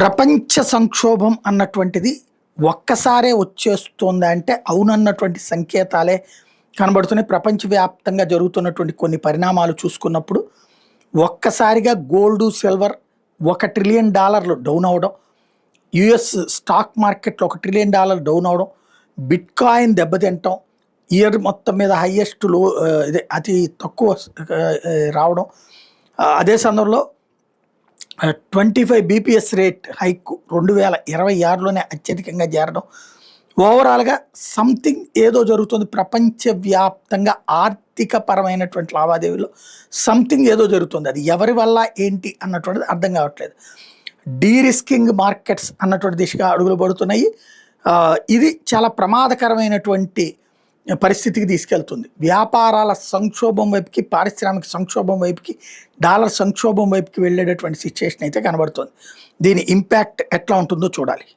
ప్రపంచ సంక్షోభం అన్నటువంటిది ఒక్కసారే వచ్చేస్తుందా అంటే అవునన్నటువంటి సంకేతాలే కనబడుతున్నాయి. ప్రపంచవ్యాప్తంగా జరుగుతున్నటువంటి కొన్ని పరిణామాలు చూసుకున్నప్పుడు ఒక్కసారిగా గోల్డు, సిల్వర్ $1 ట్రిలియన్ డౌన్ అవ్వడం, యుఎస్ స్టాక్ మార్కెట్లో $1 ట్రిలియన్ డౌన్ అవ్వడం, బిట్కాయిన్ దెబ్బతింటం, ఇయర్ మొత్తం మీద హయ్యెస్ట్ లో ఇదే అతి తక్కువ రావడం, అదే సందర్భంలో 25 బీపీఎస్ రేట్ హైక్ 2026లోనే అత్యధికంగా చేరడం. ఓవరాల్గా సంథింగ్ ఏదో జరుగుతుంది ప్రపంచవ్యాప్తంగా ఆర్థిక పరమైనటువంటి లావాదేవీలో సంథింగ్ ఏదో జరుగుతుంది. అది ఎవరి వల్ల ఏంటి అన్నటువంటిది అర్థం కావట్లేదు. డీరిస్కింగ్ మార్కెట్స్ అన్నటువంటి దిశగా అడుగులు పడుతున్నాయి. ఇది చాలా ప్రమాదకరమైనటువంటి పరిస్థితికి తీసుకెళ్తుంది. వ్యాపారాల సంక్షోభం వైపుకి, పారిశ్రామిక సంక్షోభం వైపుకి, డాలర్ సంక్షోభం వైపుకి వెళ్ళేటటువంటి సిచ్యుయేషన్ అయితే కనబడుతుంది. దీని ఇంపాక్ట్ ఎట్లా ఉంటుందో చూడాలి.